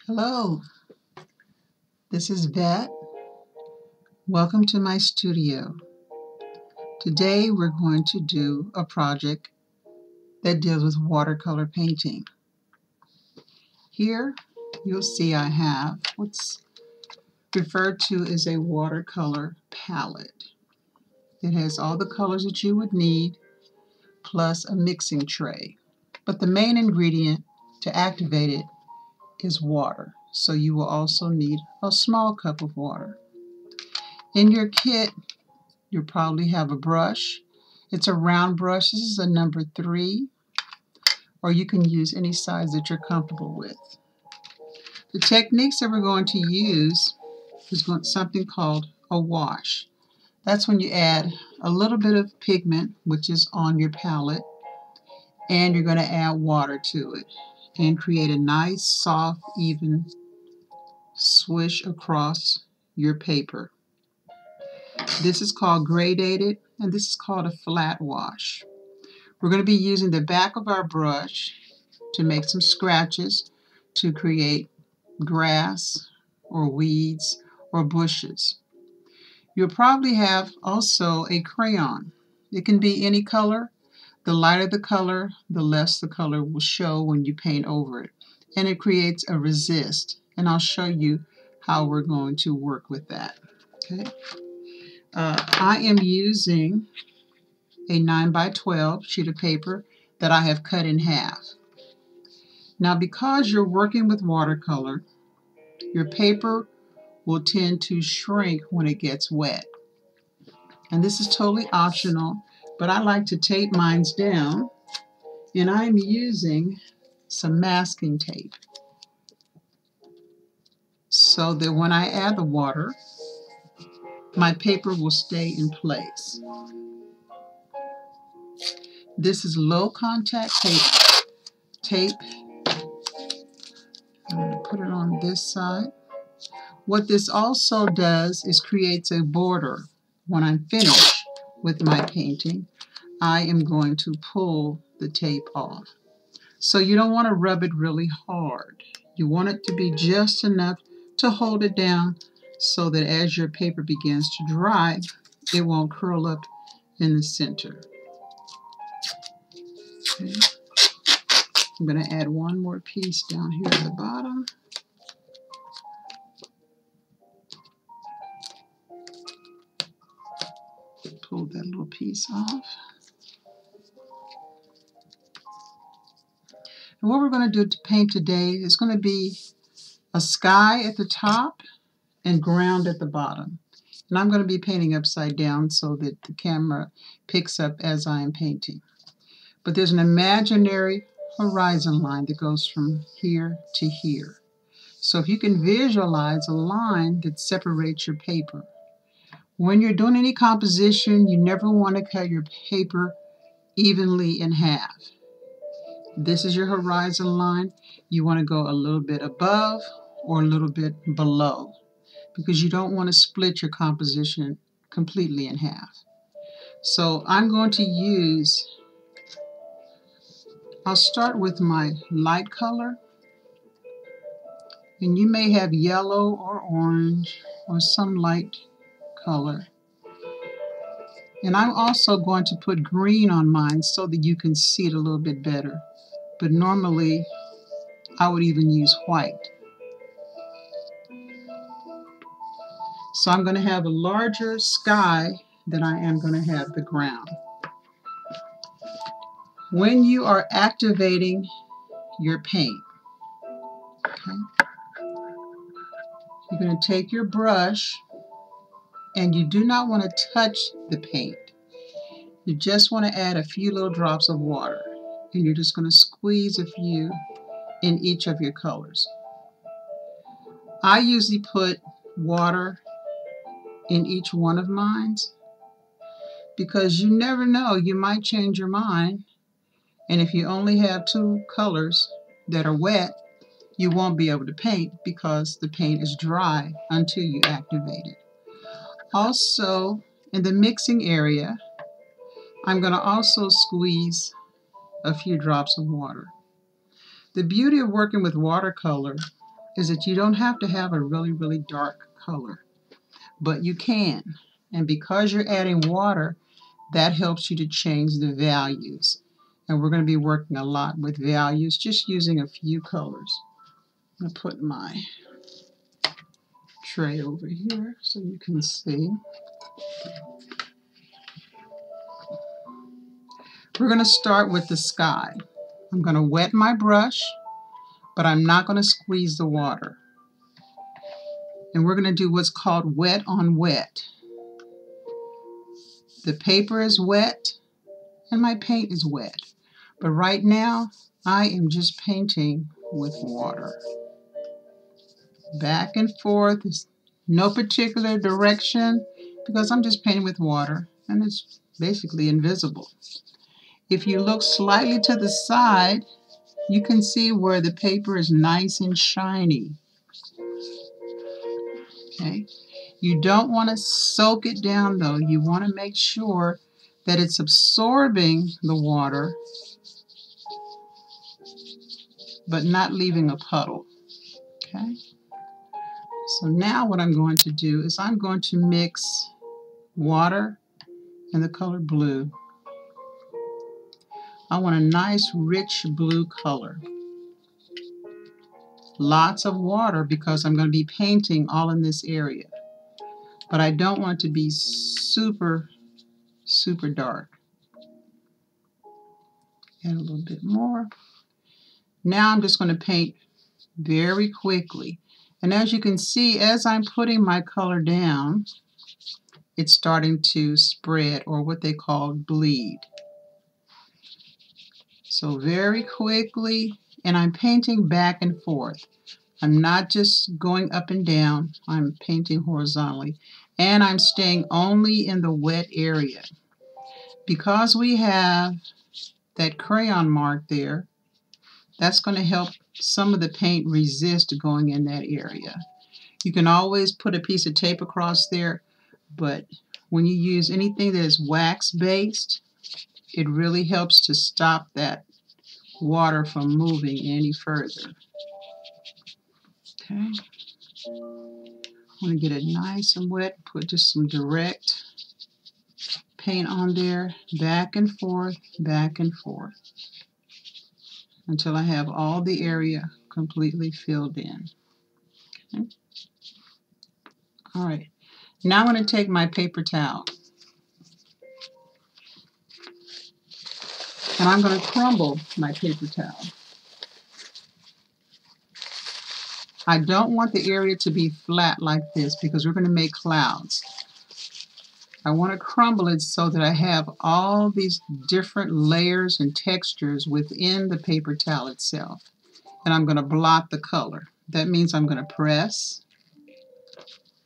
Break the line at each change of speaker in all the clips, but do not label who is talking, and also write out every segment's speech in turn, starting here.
Hello, this is Vet. Welcome to my studio. Today we're going to do a project that deals with watercolor painting. Here you'll see I have what's referred to as a watercolor palette. It has all the colors that you would need plus a mixing tray. But the main ingredient to activate it is water. So you will also need a small cup of water. In your kit, you'll probably have a brush. It's a round brush. This is a number 3, or you can use any size that you're comfortable with. The techniques that we're going to use is something called a wash. That's when you add a little bit of pigment, which is on your palette, and you're going to add water to it and create a nice, soft, even swish across your paper. This is called gradated, and this is called a flat wash. We're going to be using the back of our brush to make some scratches to create grass or weeds or bushes. You'll probably have also a crayon. It can be any color. The lighter the color, the less the color will show when you paint over it. And it creates a resist. And I'll show you how we're going to work with that. Okay. I am using a 9x12 sheet of paper that I have cut in half. Now, because you're working with watercolor, your paper will tend to shrink when it gets wet. And this is totally optional, but I like to tape mine down, and I'm using some masking tape so that when I add the water, my paper will stay in place. This is low contact tape. I'm going to put it on this side. What this also does is creates a border. When I'm finished with my painting, I am going to pull the tape off. So you don't want to rub it really hard. You want it to be just enough to hold it down so that as your paper begins to dry, it won't curl up in the center. Okay. I'm going to add one more piece down here at the bottom. Pull that little piece off. And what we're going to do to paint today is going to be a sky at the top and ground at the bottom. And I'm going to be painting upside down so that the camera picks up as I am painting. But there's an imaginary horizon line that goes from here to here. So if you can visualize a line that separates your paper. When you're doing any composition, you never want to cut your paper evenly in half. This is your horizon line. You want to go a little bit above or a little bit below, because you don't want to split your composition completely in half. So I'm going to use, I'll start with my light color, and you may have yellow or orange or some light color. And I'm also going to put green on mine so that you can see it a little bit better. But normally I would even use white. So I'm going to have a larger sky than I am going to have the ground. When you are activating your paint, okay, you're going to take your brush, and you do not want to touch the paint. You just want to add a few little drops of water, and you're just going to squeeze a few in each of your colors. I usually put water in each one of mine because you never know, you might change your mind, and if you only have 2 colors that are wet, you won't be able to paint because the paint is dry until you activate it. Also, in the mixing area, I'm going to also squeeze a few drops of water. The beauty of working with watercolor is that you don't have to have a really, really dark color, but you can. And because you're adding water, that helps you to change the values. And we're going to be working a lot with values, just using a few colors. I'm going to put my tray over here so you can see. We're going to start with the sky. I'm going to wet my brush, but I'm not going to squeeze the water. And we're going to do what's called wet on wet. The paper is wet and my paint is wet. But right now, I am just painting with water. Back and forth, no particular direction, because I'm just painting with water and it's basically invisible. If you look slightly to the side, you can see where the paper is nice and shiny. Okay. You don't want to soak it down though. You want to make sure that it's absorbing the water but not leaving a puddle. Okay. So now what I'm going to do is I'm going to mix water and the color blue. I want a nice rich blue color. Lots of water because I'm going to be painting all in this area. But I don't want it to be super, super dark. Add a little bit more. Now I'm just going to paint very quickly. And as you can see, as I'm putting my color down, it's starting to spread, or what they call bleed. So very quickly, and I'm painting back and forth. I'm not just going up and down, I'm painting horizontally. And I'm staying only in the wet area. Because we have that crayon mark there, that's going to help some of the paint resist going in that area. You can always put a piece of tape across there, but when you use anything that is wax-based, it really helps to stop that water from moving any further. Okay. I want to get it nice and wet, put just some direct paint on there, back and forth, until I have all the area completely filled in. Okay. All right, now I'm going to take my paper towel and I'm going to crumble my paper towel. I don't want the area to be flat like this because we're going to make clouds. I want to crumble it so that I have all these different layers and textures within the paper towel itself. And I'm going to blot the color. That means I'm going to press,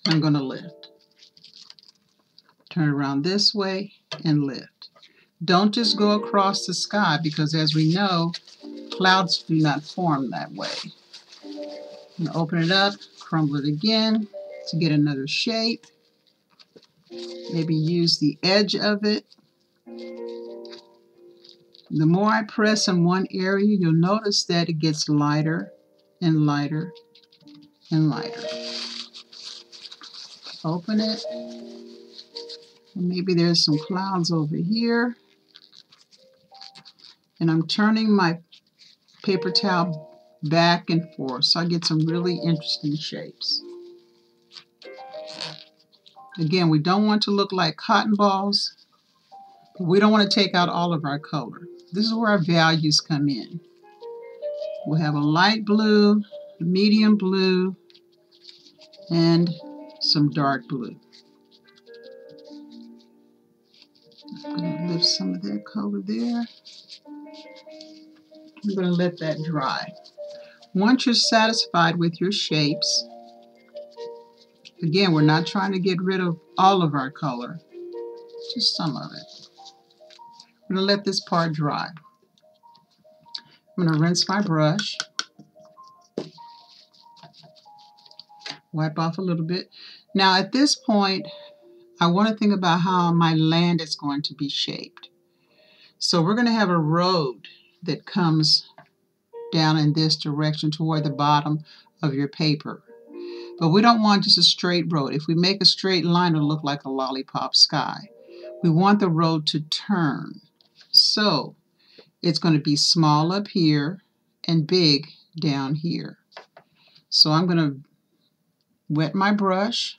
I'm going to lift. Turn it around this way and lift. Don't just go across the sky because, as we know, clouds do not form that way. I'm going to open it up, crumble it again to get another shape. Maybe use the edge of it. The more I press in one area, you'll notice that it gets lighter and lighter and lighter. Open it. And maybe there's some clouds over here. And I'm turning my paper towel back and forth so I get some really interesting shapes. Again, we don't want to look like cotton balls. But we don't want to take out all of our color. This is where our values come in. We'll have a light blue, a medium blue, and some dark blue. I'm going to lift some of that color there. I'm going to let that dry. Once you're satisfied with your shapes, again, we're not trying to get rid of all of our color, just some of it. I'm going to let this part dry. I'm going to rinse my brush, wipe off a little bit. Now at this point, I want to think about how my land is going to be shaped. So we're going to have a road that comes down in this direction toward the bottom of your paper. But we don't want just a straight road. If we make a straight line, it'll look like a lollipop sky. We want the road to turn. So it's going to be small up here and big down here. So I'm going to wet my brush,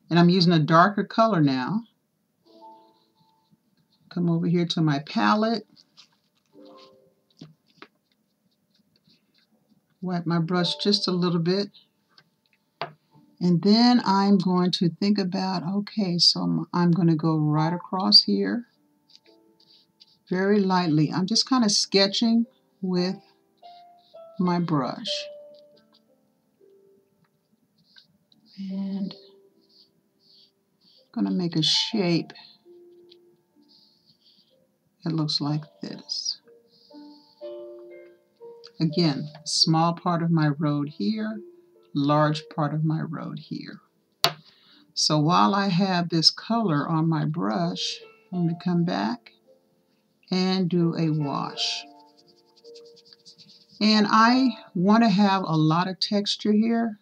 and I'm using a darker color now. Come over here to my palette, wet my brush just a little bit, and then I'm going to think about, okay, so I'm going to go right across here very lightly. I'm just kind of sketching with my brush. And I'm going to make a shape that looks like this. Again, small part of my road here, large part of my road here. So while I have this color on my brush, I'm going to come back and do a wash. And I want to have a lot of texture here,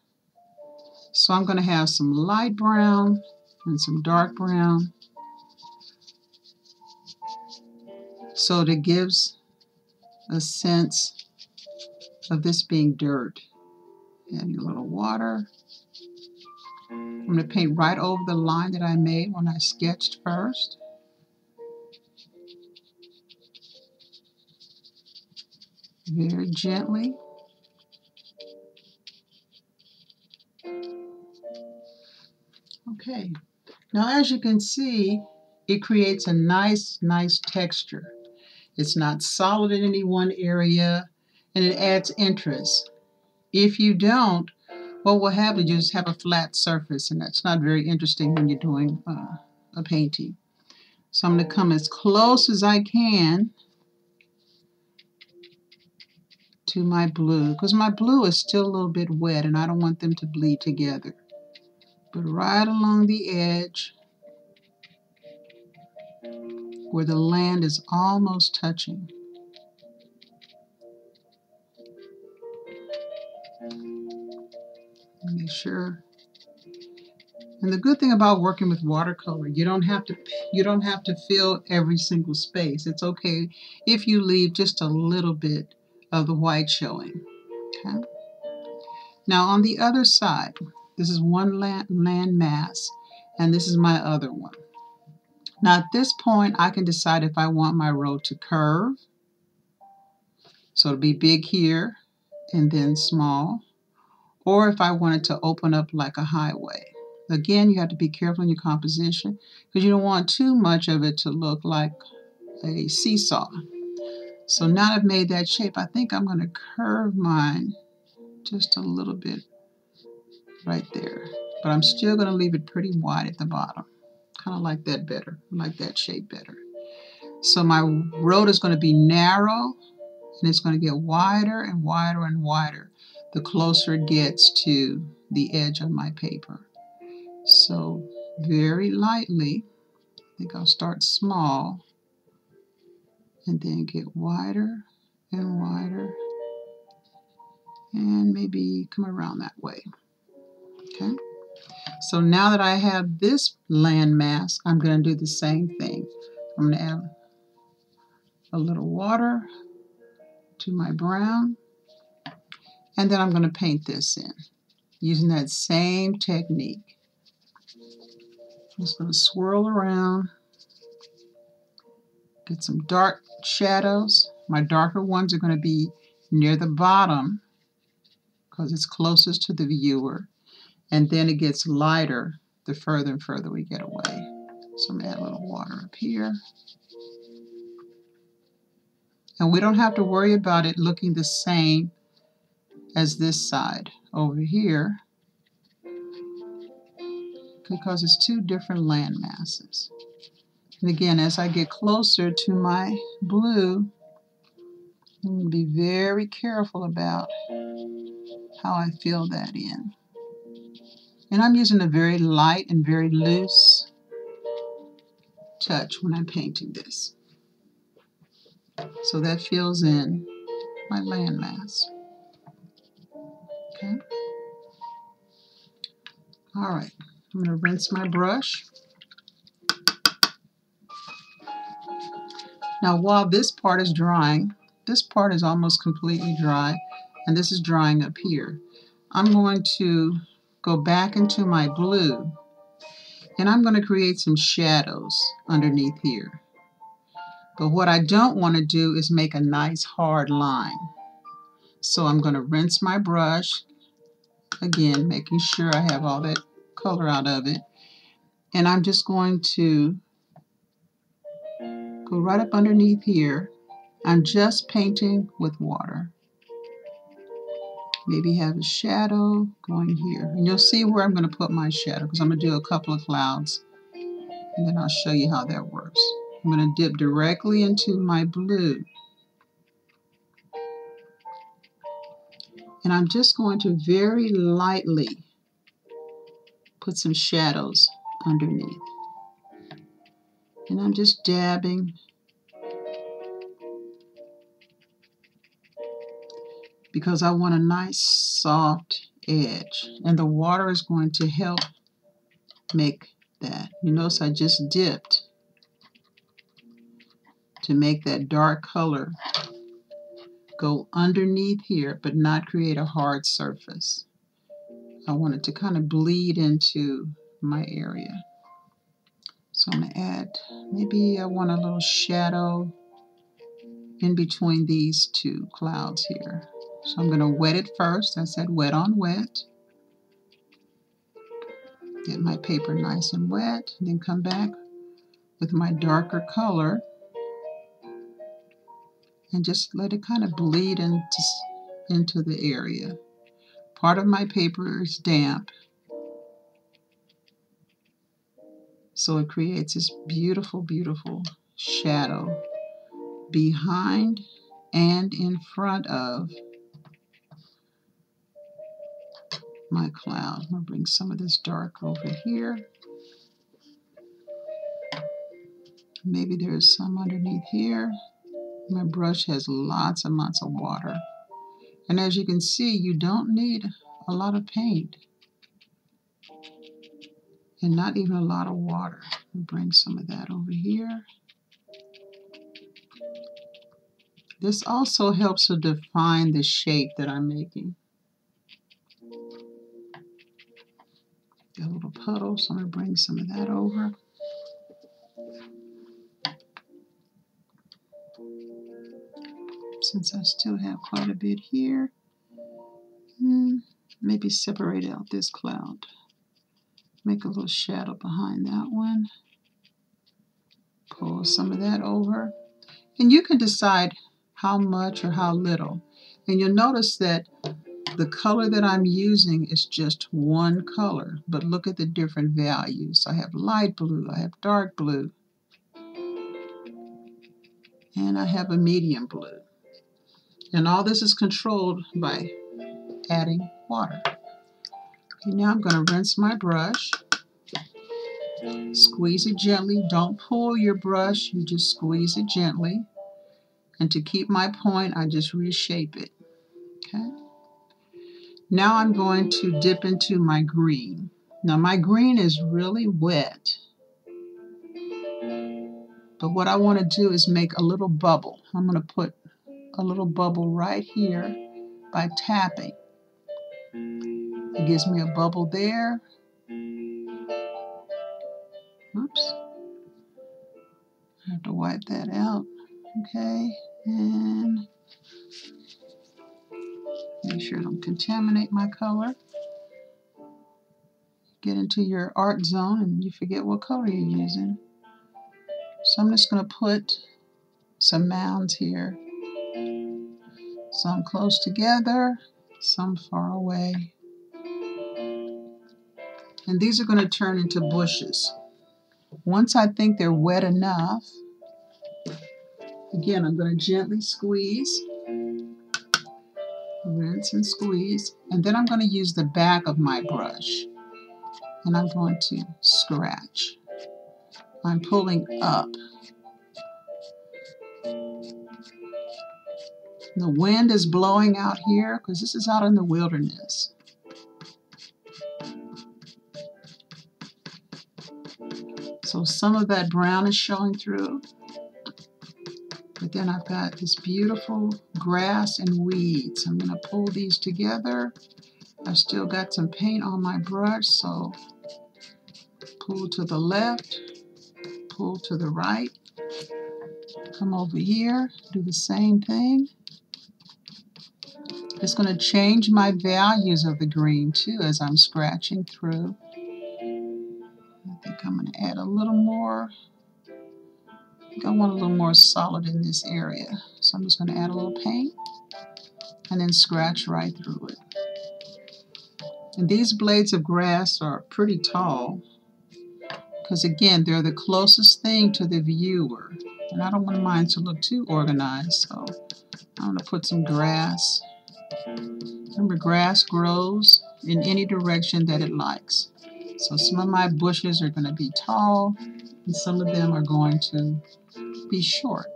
so I'm going to have some light brown and some dark brown, so that gives a sense of this being dirt. Adding a little water. I'm going to paint right over the line that I made when I sketched first. Very gently. Okay. Now as you can see, it creates a nice texture. It's not solid in any one area, and it adds interest. If you don't, what will happen is you just have a flat surface, and that's not very interesting when you're doing a painting. So I'm going to come as close as I can to my blue, because my blue is still a little bit wet and I don't want them to bleed together. But right along the edge where the land is almost touching. Make sure. And the good thing about working with watercolor, you don't have to fill every single space. It's okay if you leave just a little bit of the white showing. Okay? Now on the other side, this is one land mass, and this is my other one. Now at this point, I can decide if I want my road to curve. So it'll be big here and then small. Or if I want it to open up like a highway. Again, you have to be careful in your composition because you don't want too much of it to look like a seesaw. So now I've made that shape, I think I'm going to curve mine just a little bit right there. But I'm still going to leave it pretty wide at the bottom. Kind of like that better. I like that shape better. So my road is going to be narrow, and it's going to get wider and wider and wider the closer it gets to the edge of my paper. So very lightly, I think I'll start small and then get wider and wider and maybe come around that way. Okay. So now that I have this land mask, I'm going to do the same thing. I'm going to add a little water to my brown, and then I'm going to paint this in using that same technique. I'm just going to swirl around, get some dark shadows. My darker ones are going to be near the bottom because it's closest to the viewer, and then it gets lighter the further and further we get away. So I'm going to add a little water up here. And we don't have to worry about it looking the same as this side over here because it's two different land masses. And again, as I get closer to my blue, I'm going to be very careful about how I fill that in. And I'm using a very light and very loose touch when I'm painting this. So that fills in my landmass. Okay. All right, I'm going to rinse my brush. Now while this part is drying, this part is almost completely dry, and this is drying up here. I'm going to go back into my blue, and I'm going to create some shadows underneath here. But what I don't want to do is make a nice hard line. So I'm going to rinse my brush, again making sure I have all that color out of it. And I'm just going to go right up underneath here. I'm just painting with water. Maybe have a shadow going here. And you'll see where I'm going to put my shadow, because I'm going to do a couple of clouds. And then I'll show you how that works. I'm going to dip directly into my blue. And I'm just going to very lightly put some shadows underneath. And I'm just dabbing because I want a nice soft edge. And the water is going to help make that. You notice I just dipped to make that dark color go underneath here, but not create a hard surface. I want it to kind of bleed into my area. So I'm going to add, maybe I want a little shadow in between these two clouds here. So I'm going to wet it first. I said wet on wet. Get my paper nice and wet, and then come back with my darker color and just let it kind of bleed into the area. Part of my paper is damp, so it creates this beautiful, beautiful shadow behind and in front of my cloud. I'm going to bring some of this dark over here. Maybe there's some underneath here. My brush has lots and lots of water. And as you can see, you don't need a lot of paint and not even a lot of water. I'll bring some of that over here. This also helps to define the shape that I'm making. Got a little puddle, so I'm going to bring some of that over. Since I still have quite a bit here, maybe separate out this cloud. Make a little shadow behind that one. Pull some of that over. And you can decide how much or how little. And you'll notice that the color that I'm using is just one color, but look at the different values. I have light blue, I have dark blue, and I have a medium blue. And all this is controlled by adding water. Okay, now I'm going to rinse my brush. Squeeze it gently. Don't pull your brush, you just squeeze it gently. And to keep my point, I just reshape it. Okay. Now I'm going to dip into my green. Now my green is really wet. But what I want to do is make a little bubble. I'm going to put a little bubble right here by tapping. It gives me a bubble there. Oops. I have to wipe that out. Okay. And make sure I don't contaminate my color. Get into your art zone and you forget what color you're using. So I'm just going to put some mounds here. Some close together, some far away. And these are going to turn into bushes. Once I think they're wet enough, again, I'm going to gently squeeze, rinse and squeeze, and then I'm going to use the back of my brush. And I'm going to scratch. I'm pulling up. The wind is blowing out here because this is out in the wilderness. So some of that brown is showing through. But then I've got this beautiful grass and weeds. I'm going to pull these together. I've still got some paint on my brush, so pull to the left, pull to the right, come over here, do the same thing. It's going to change my values of the green too as I'm scratching through. I think I'm going to add a little more. I think I want a little more solid in this area. So I'm just going to add a little paint and then scratch right through it. And these blades of grass are pretty tall because, again, they're the closest thing to the viewer. And I don't want mine to look too organized, so I'm going to put some grass. Remember, grass grows in any direction that it likes. So some of my bushes are going to be tall, and some of them are going to be short.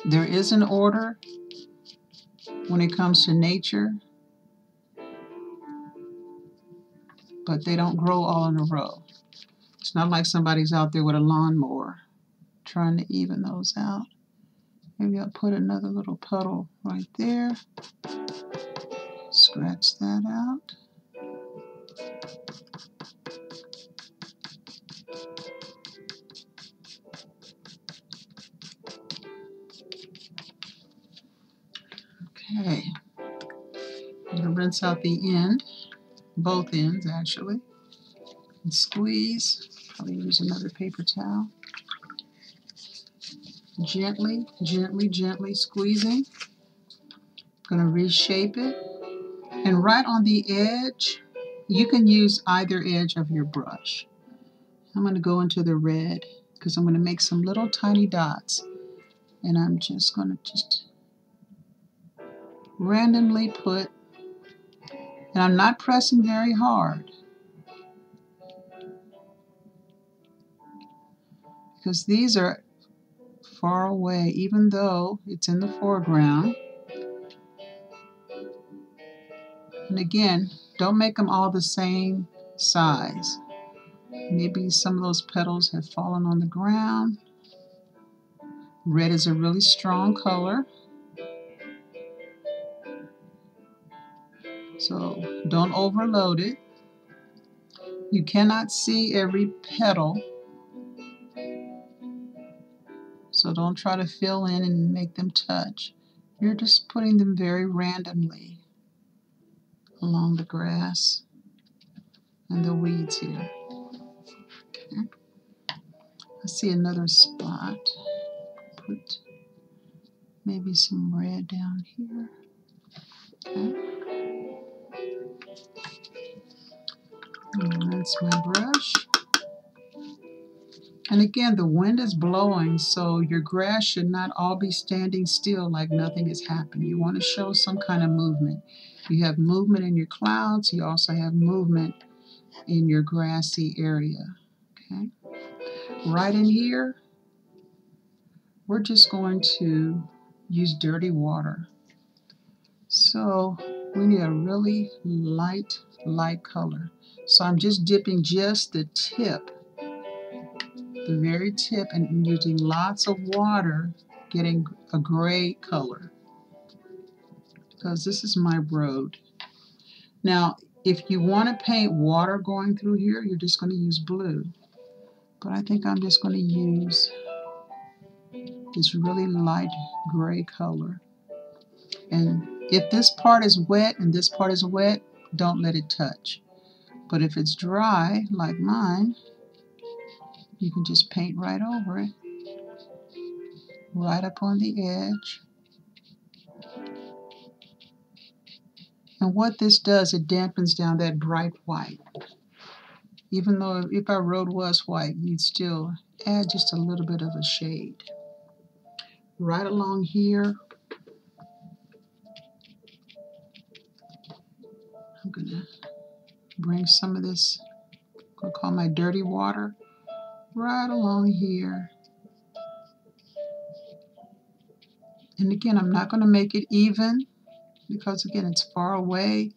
There is an order when it comes to nature, but they don't grow all in a row. It's not like somebody's out there with a lawnmower trying to even those out. Maybe I'll put another little puddle right there. Scratch that out. Okay. I'm going to rinse out the end, both ends actually, and squeeze. Probably use another paper towel. Gently, gently, gently squeezing. I'm going to reshape it. And right on the edge, you can use either edge of your brush. I'm going to go into the red because I'm going to make some little tiny dots. And I'm just going to randomly put, and I'm not pressing very hard because these are far away, even though it's in the foreground. And again, don't make them all the same size. Maybe some of those petals have fallen on the ground. Red is a really strong color, so don't overload it. You cannot see every petal, so don't try to fill in and make them touch. You're just putting them very randomly along the grass and the weeds here. Okay. I see another spot. Put maybe some red down here. Okay. Rinse my brush. And again, the wind is blowing, so your grass should not all be standing still like nothing is happening. You want to show some kind of movement. You have movement in your clouds. You also have movement in your grassy area. Okay. Right in here, we're just going to use dirty water. So we need a really light color. So I'm just dipping just the tip, the very tip, and using lots of water, getting a gray color, because this is my road. Now, if you want to paint water going through here, you're just going to use blue. But I think I'm just going to use this really light gray color. And if this part is wet and this part is wet, don't let it touch. But if it's dry, like mine, you can just paint right over it, right up on the edge. And what this does, it dampens down that bright white. Even though if our road was white, you'd still add just a little bit of a shade. Right along here, I'm going to bring some of this, I'm going to call my dirty water, right along here. And again, I'm not going to make it even because again, it's far away.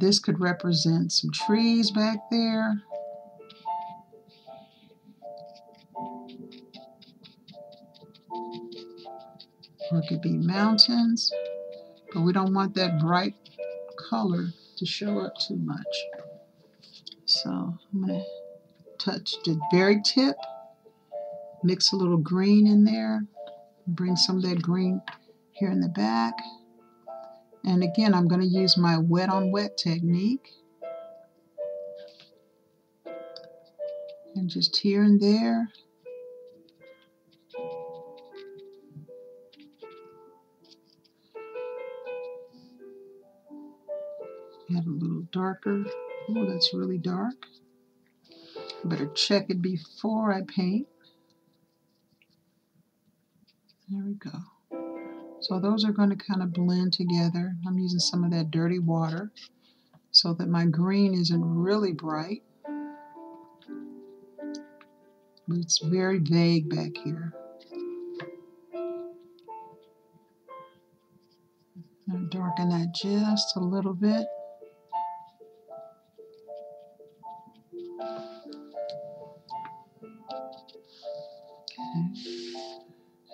This could represent some trees back there. Or it could be mountains, but we don't want that bright color to show up too much. So I'm going to touch the very tip, mix a little green in there, bring some of that green here in the back. And again, I'm going to use my wet on wet technique. And just here and there. Add a little darker. Oh, that's really dark. Better check it before I paint. There we go. So those are going to kind of blend together. I'm using some of that dirty water so that my green isn't really bright. But it's very vague back here. I'm going to darken that just a little bit. Okay.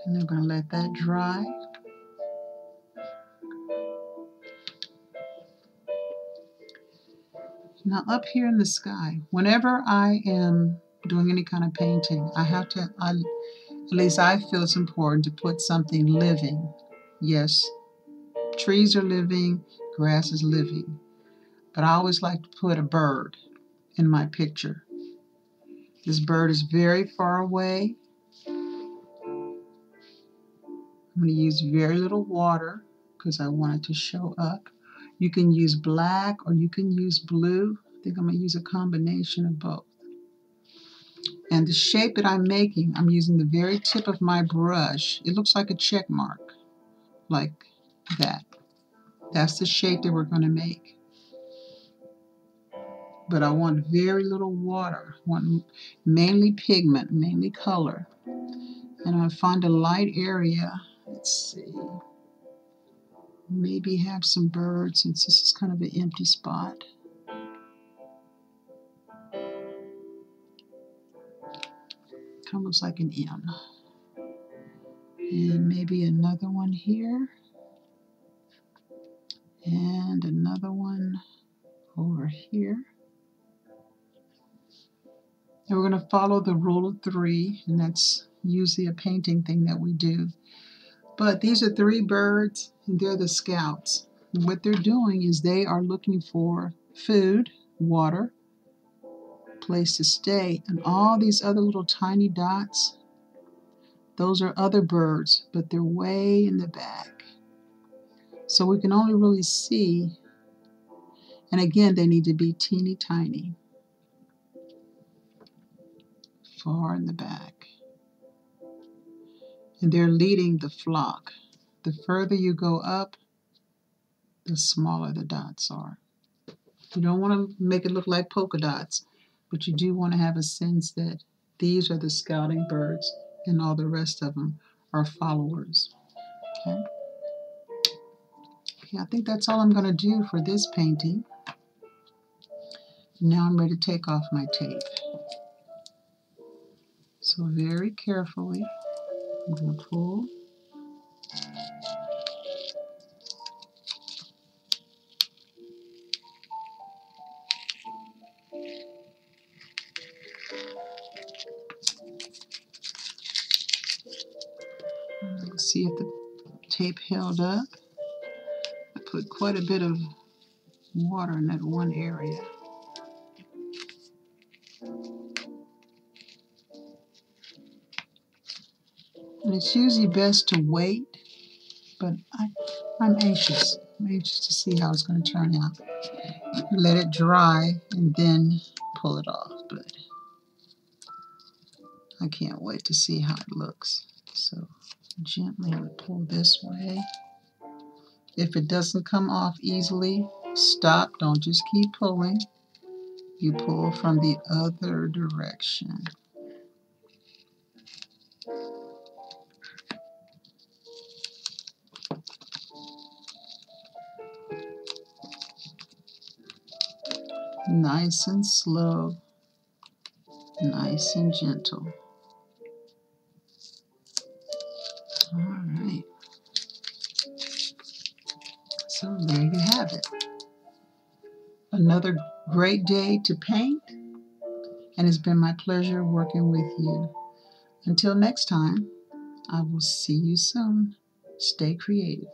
And I'm going to let that dry. Now up here in the sky, whenever I am doing any kind of painting, I have to, at least I feel it's important to put something living. Yes, trees are living, grass is living, but I always like to put a bird in my picture. This bird is very far away. I'm going to use very little water because I want it to show up. You can use black or you can use blue. I think I'm going to use a combination of both. And the shape that I'm making, I'm using the very tip of my brush. It looks like a check mark, like that. That's the shape that we're going to make. But I want very little water. I want mainly pigment, mainly color. And I'll find a light area. Let's see. Maybe have some birds since this is kind of an empty spot. Kind of looks like an M. And maybe another one here. And another one over here. And we're going to follow the rule of 3, and that's usually a painting thing that we do. But these are 3 birds, and they're the scouts. And what they're doing is they are looking for food, water, place to stay, and all these other little tiny dots, those are other birds, but they're way in the back. So we can only really see, and again, they need to be teeny tiny, far in the back. And they're leading the flock. The further you go up, the smaller the dots are. You don't want to make it look like polka dots, but you do want to have a sense that these are the scouting birds and all the rest of them are followers. Okay? Okay, I think that's all I'm going to do for this painting. Now I'm ready to take off my tape. So very carefully, I'm going to pull. Let's see if the tape held up. I put quite a bit of water in that one area. And it's usually best to wait, but I'm anxious. I'm anxious to see how it's going to turn out. Let it dry and then pull it off, but I can't wait to see how it looks. So gently pull this way. If it doesn't come off easily, stop. Don't just keep pulling. You pull from the other direction. Nice and slow, nice and gentle. All right. So there you have it. Another great day to paint, and it's been my pleasure working with you. Until next time, I will see you soon. Stay creative.